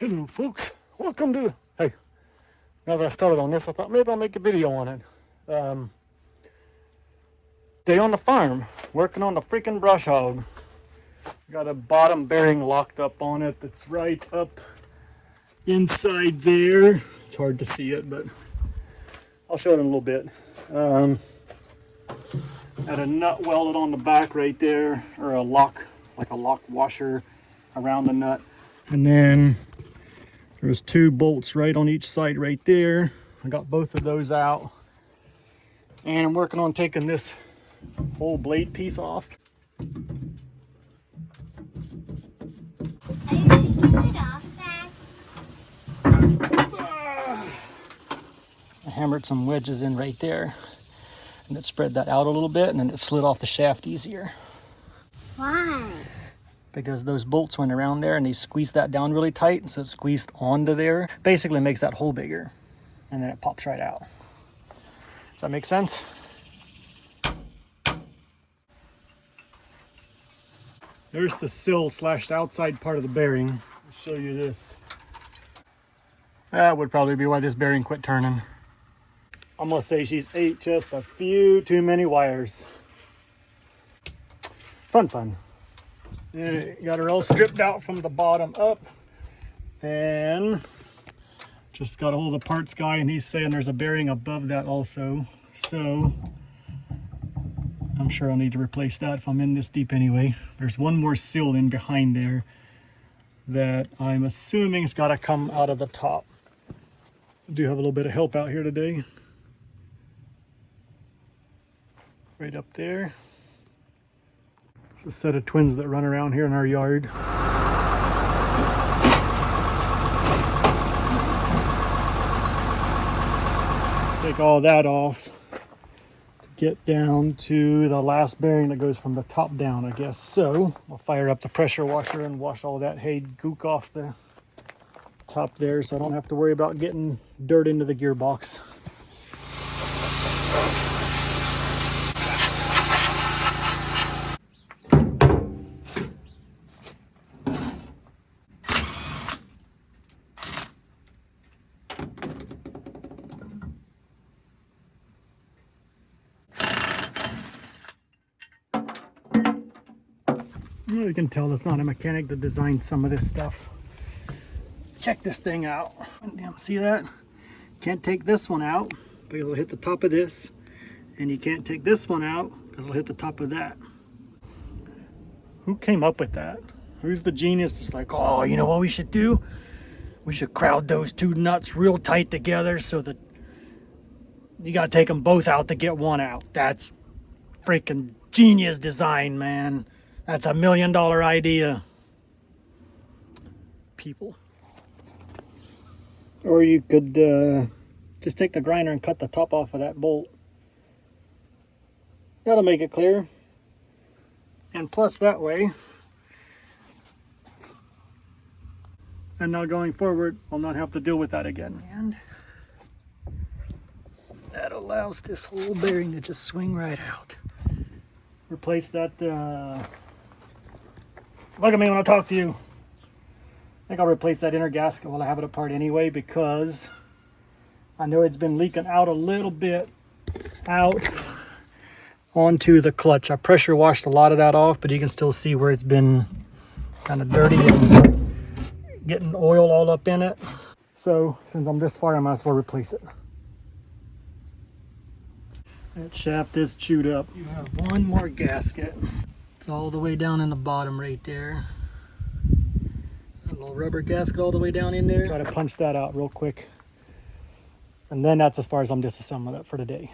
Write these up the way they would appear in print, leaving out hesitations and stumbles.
Hello folks, welcome to, hey, now that I started on this, I thought maybe I'll make a video on it. Day on the farm, working on the freaking brush hog. Got a bottom bearing locked up on it that's right up inside there. It's hard to see it, but I'll show it in a little bit. Had a nut welded on the back right there, or a lock, like a lock washer around the nut. And then there's two bolts right on each side right there. I got both of those out. And I'm working on taking this whole blade piece off. Are you going to take it off, Dad? I hammered some wedges in right there. And it spread that out a little bit, and then it slid off the shaft easier. Why? Because those bolts went around there and they squeezed that down really tight, and so it squeezed onto there. Basically makes that hole bigger, and then it pops right out. Does that make sense? There's the sill / outside part of the bearing. I'll show you this. That would probably be why this bearing quit turning. I'm gonna say she's ate just a few too many wires. Fun. Got her all stripped out from the bottom up. Then just got a hold of the parts guy, and he's saying there's a bearing above that also. So I'm sure I'll need to replace that if I'm in this deep anyway. There's one more sill in behind there that I'm assuming has got to come out of the top. I do have a little bit of help out here today. Right up there. It's a set of twins that run around here in our yard. Take all that off to get down to the last bearing that goes from the top down, I guess. So I'll fire up the pressure washer and wash all that hay gook off the top there, so I don't have to worry about getting dirt into the gearbox. You can tell it's not a mechanic that designed some of this stuff. Check this thing out. Damn, see that? Can't take this one out because it'll hit the top of this. And you can't take this one out because it'll hit the top of that. Who came up with that? Who's the genius that's like, oh, you know what we should do? We should crowd those two nuts real tight together so that you gotta take them both out to get one out. That's freaking genius design, man. That's $1 million idea. People. Or you could just take the grinder and cut the top off of that bolt. That'll make it clear. And plus that way, and now going forward, I'll not have to deal with that again. And that allows this whole bearing to just swing right out. Replace that, look at me when I talk to you. I think I'll replace that inner gasket while I have it apart anyway, because I know it's been leaking out a little bit out onto the clutch. I pressure washed a lot of that off, but you can still see where it's been kind of dirty and getting oil all up in it. So since I'm this far, I might as well replace it. That shaft is chewed up. You have one more gasket. It's all the way down in the bottom right there. A little rubber gasket all the way down in there. Try to punch that out real quick. And then that's as far as I'm disassembling it for today.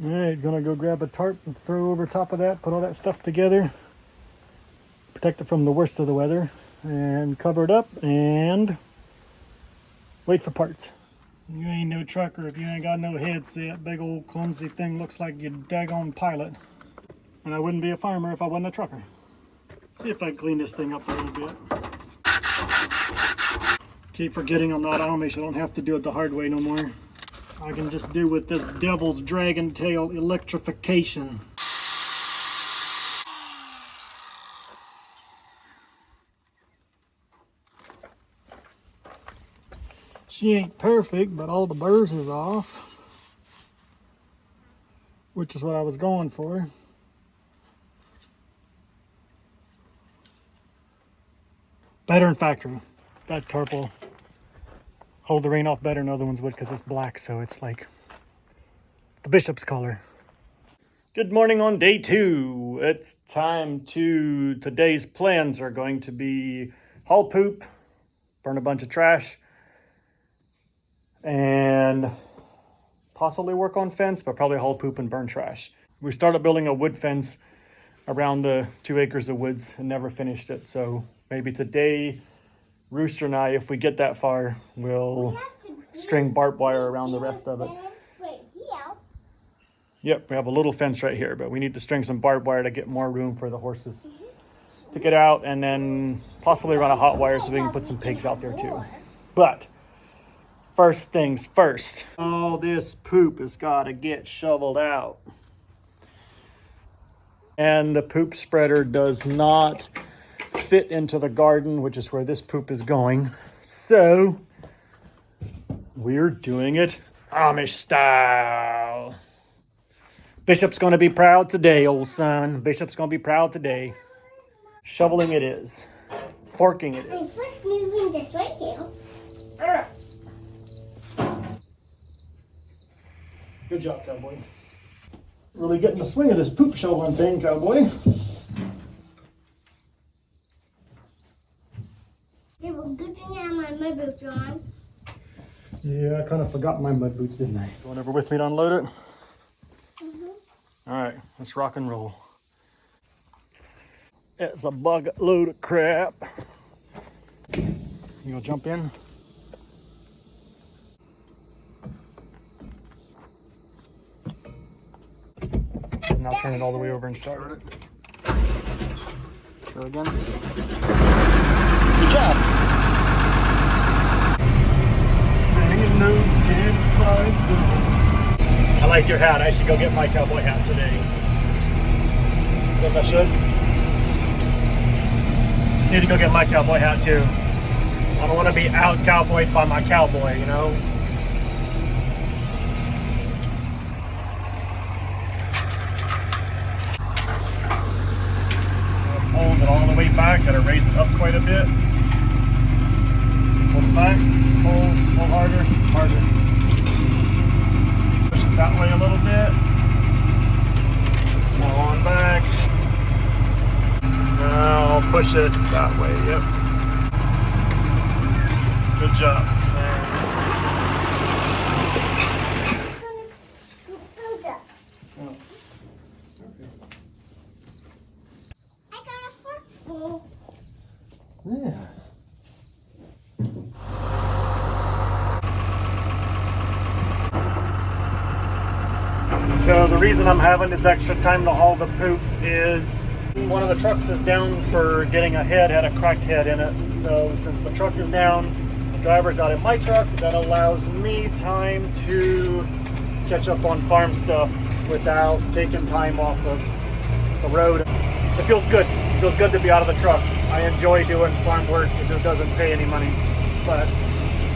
Alright, gonna go grab a tarp and throw over top of that, put all that stuff together. Protect it from the worst of the weather. And cover it up and wait for parts. You ain't no trucker if you ain't got no head. See, that big old clumsy thing looks like your daggone pilot. And I wouldn't be a farmer if I wasn't a trucker. See if I can clean this thing up a little bit. Keep forgetting I'm not Amish. I don't have to do it the hard way no more. I can just do with this devil's dragon tail electrification. She ain't perfect, but all the burrs is off, which is what I was going for. Better in factory. That tarp will hold the rain off better than other ones would because it's black, so it's like the bishop's color. Good morning on day 2. It's time to, today's plans are going to be haul poop, burn a bunch of trash, and possibly work on fence, but probably haul poop and burn trash. We started building a wood fence around the 2 acres of woods and never finished it. So maybe today, Rooster and I, if we get that far, will string barbed wire around the rest of it. Yep, we have a little fence right here, but we need to string some barbed wire to get more room for the horses to get out, and then possibly run a hot wire so we can put some pigs out there too. But first things first, all this poop has got to get shoveled out. And the poop spreader does not fit into the garden, which is where this poop is going. So we're doing it Amish style. Bishop's going to be proud today, old son. Bishop's going to be proud today. Shoveling it is. Forking it is. I'm just moving this way too. Good job, cowboy. Really getting the swing of this poop shoveling thing, cowboy. It was good thing I had my mud boots on. Yeah, I kind of forgot my mud boots, didn't I? Going over with me to unload it? All right, let's rock and roll. It's a bucket load of crap. You gonna jump in? And I'll turn it all the way over and start it. Go again. Good job. Singing those campfire songs. I like your hat. I should go get my cowboy hat today. Guess I should. Need to go get my cowboy hat too. I don't want to be out cowboyed by my cowboy, you know? Hold it all the way back. Gotta raise it up quite a bit. Hold it back. Hold harder, harder. Push it that way a little bit. More on back. Now push it that way, yep. Good job. I got a fork full. Yeah. So the reason I'm having this extra time to haul the poop is one of the trucks is down for getting a head, had a cracked head in it. So since the truck is down, the driver's out in my truck, that allows me time to catch up on farm stuff without taking time off of the road. It feels good. It feels good to be out of the truck. I enjoy doing farm work. It just doesn't pay any money, but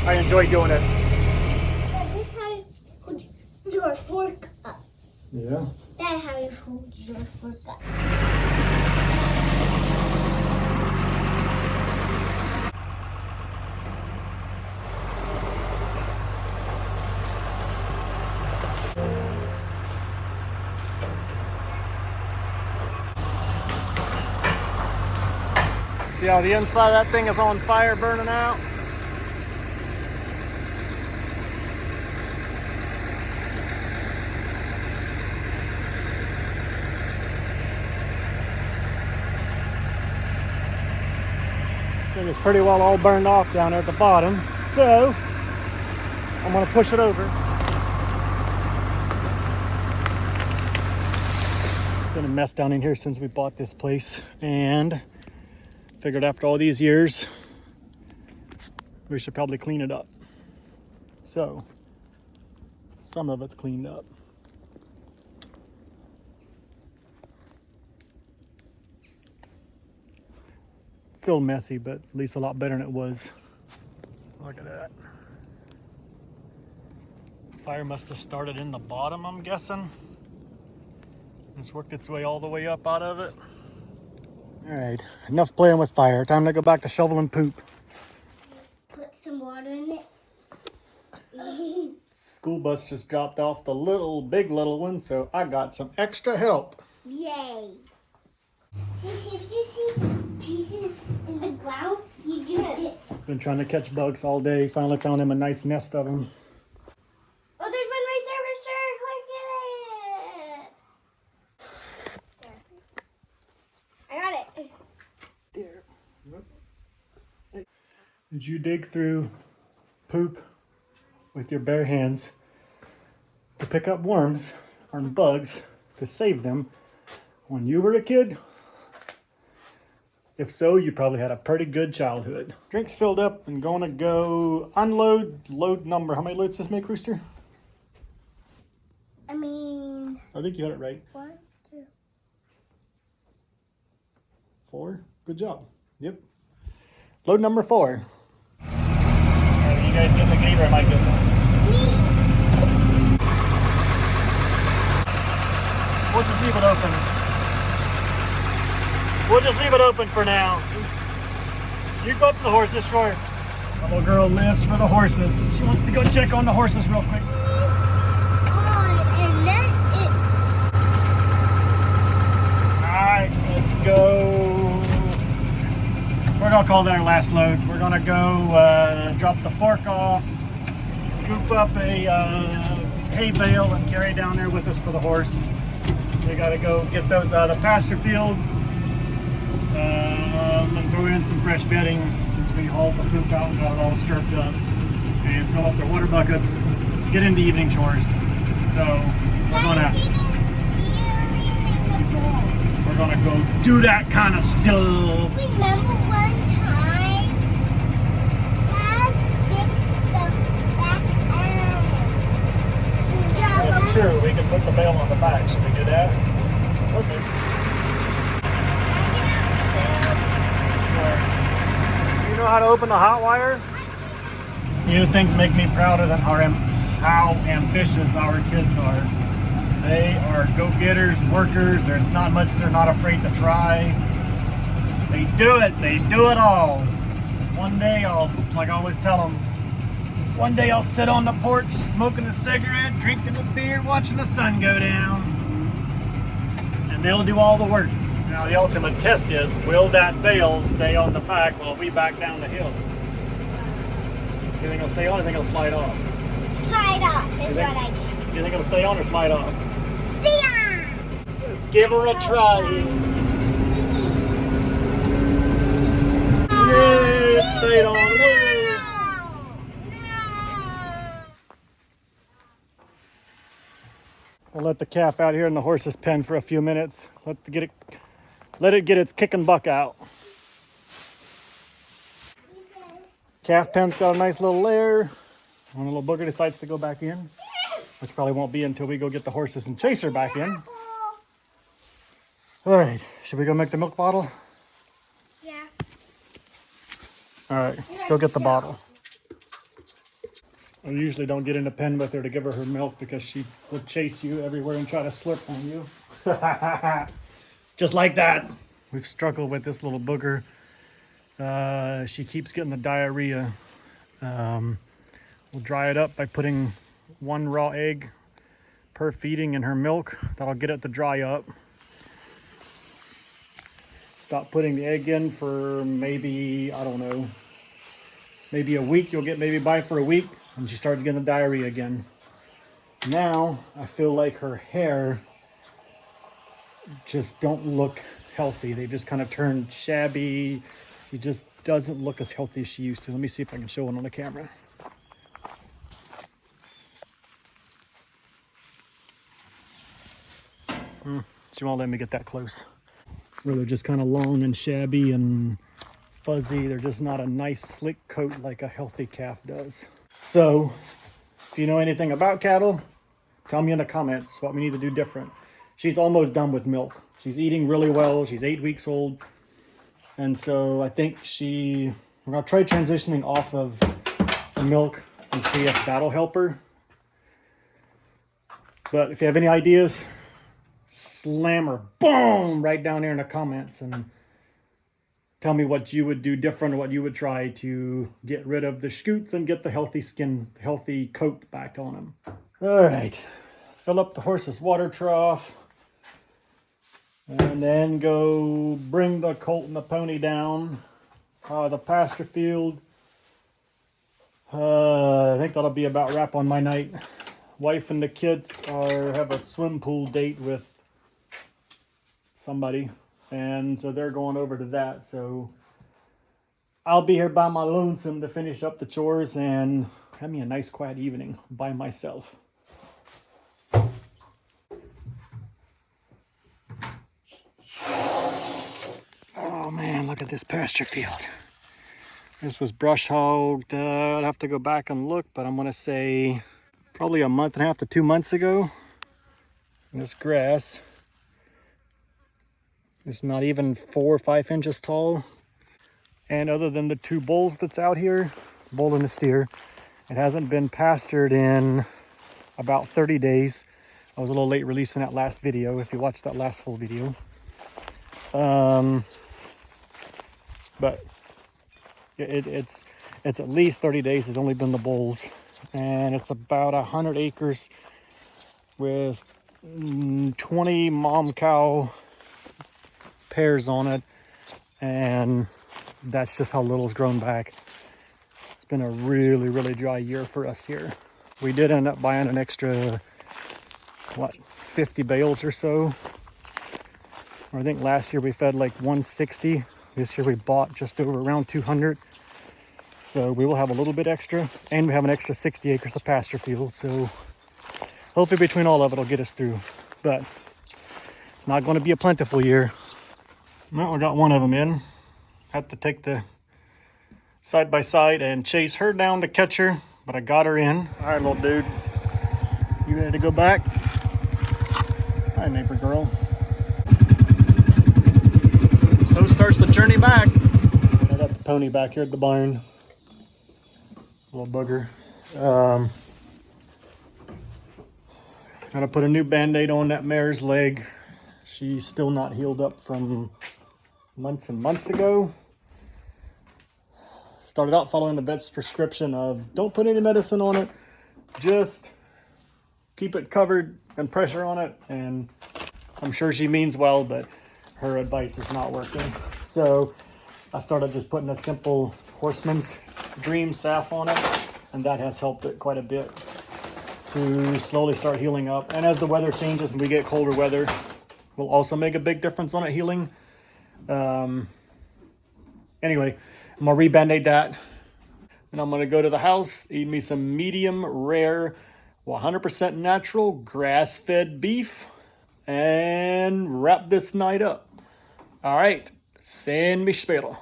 I enjoy doing it. Dad, this is how you hold your fork up. Yeah. That's how you hold your fork up. See how the inside of that thing is on fire, burning out? Thing is pretty well all burned off down there at the bottom, so I'm gonna push it over. It's been a mess down in here since we bought this place, and figured after all these years we should probably clean it up. So some of it's cleaned up. Still messy, but at least a lot better than it was. Look at that. Fire must have started in the bottom, I'm guessing. It's worked its way all the way up out of it. All right, enough playing with fire. Time to go back to shoveling poop. Put some water in it. School bus just dropped off the big little one, so I got some extra help. Yay. See, if you see pieces in the ground, you do this. Been trying to catch bugs all day. Finally found him a nice nest of them. Oh, there's one right there, Mister. Look at it. There. I got it. There. Did you dig through poop with your bare hands to pick up worms or bugs to save them when you were a kid? If so, you probably had a pretty good childhood. Drink's filled up and going to go unload. Load number. How many loads does this make, Rooster? I mean, I think you had it right. 1, 2. 4. Good job. Yep. Load number 4. Are you guys getting the gate or am I getting it? We'll just leave it open. We'll just leave it open for now. You go up to the horses, sure. The little girl lives for the horses. She wants to go check on the horses real quick. And then Alright, let's go. We're gonna call that our last load. We're gonna go drop the fork off, scoop up a hay bale and carry it down there with us for the horse. So we gotta go get those out of the pasture field. And throw in some fresh bedding since we hauled the poop out and got it all stripped up, and fill up the water buckets, get into evening chores. So we're gonna go do that kind of stuff. remember one time, Taz fixed the back end. That's true. We can put the bale on the back. Should we do that? Okay. You know how to open the hot wire? Few things make me prouder than how ambitious our kids are. They are go-getters, workers. There's not much they're not afraid to try. They do it. They do it all. One day like I always tell them, one day I'll sit on the porch smoking a cigarette, drinking a beer, watching the sun go down. And they'll do all the work. Now the ultimate test is, will that bale stay on the back while we back down the hill? You think it'll stay on or you think it'll slide off? Slide off is what I guess. You think it'll stay on or slide off? Stay on! Let's give her a try. Yay, it stayed on. We'll let the calf out here in the horse's pen for a few minutes. Let it get its kicking buck out. Calf pen's got a nice little lair. When the little booger decides to go back in, which probably won't be until we go get the horses and chase her back in. All right, should we go make the milk bottle? Yeah. All right, let's go get the bottle. I usually don't get in the pen with her to give her milk because she will chase you everywhere and try to slurp on you. Just like that. We've struggled with this little booger. She keeps getting the diarrhea. We'll dry it up by putting 1 raw egg per feeding in her milk. That'll get it to dry up. Stop putting the egg in for maybe, I don't know, maybe a week. You'll get maybe by for a week and she starts getting the diarrhea again. Now I feel like her hair just don't look healthy. They just kind of turn shabby. She just doesn't look as healthy as she used to. Let me see if I can show one on the camera. She won't let me get that close. Where they're just kind of long and shabby and fuzzy. They're just not a nice slick coat like a healthy calf does. So if you know anything about cattle, tell me in the comments what we need to do different. She's almost done with milk. She's eating really well. She's 8 weeks old. And so I think we're gonna try transitioning off of the milk and see if that'll help her. But if you have any ideas, slam or boom right down there in the comments and tell me what you would do different or what you would try to get rid of the scoots and get the healthy skin, healthy coat back on them. All right, fill up the horse's water trough and then go bring the colt and the pony down the pasture field. I think that'll be about wrap on my night. Wife and the kids have a swim pool date with somebody, and so they're going over to that. So I'll be here by my lonesome to finish up the chores and have me a nice quiet evening by myself. Oh man, look at this pasture field. This was brush hogged. I'd have to go back and look, but I'm gonna say probably a month and a half to 2 months ago. And this grass is not even 4 or 5 inches tall. And other than the 2 bulls that's out here, bull and a steer, it hasn't been pastured in about 30 days. I was a little late releasing that last video, if you watched that last full video. But it's at least 30 days. It's only been the bulls. And it's about 100 acres with 20 mom cow pairs on it. And that's just how little's grown back. It's been a really, really dry year for us here. We did end up buying an extra, 50 bales or so. I think last year we fed like 160. This year we bought just over around 200. So we will have a little bit extra, and we have an extra 60 acres of pasture field. So hopefully between all of it will get us through. But it's not going to be a plentiful year. Well, we got one of them in. Had to take the side by side and chase her down to catch her, but I got her in. All right, little dude. You ready to go back? Hi, neighbor girl. So starts the journey back. I got the pony back here at the barn. Little bugger. Gotta put a new band-aid on that mare's leg. She's still not healed up from months and months ago. Started out following the vet's prescription of don't put any medicine on it, just keep it covered and pressure on it. And I'm sure she means well, but her advice is not working. So I started just putting a simple Horseman's Dream salve on it, and that has helped it quite a bit to slowly start healing up. And as the weather changes and we get colder weather, will also make a big difference on it healing. Anyway, I'm gonna re-band-aid that, and I'm gonna go to the house, eat me some medium rare 100% natural grass-fed beef, and wrap this night up. All right, send me später.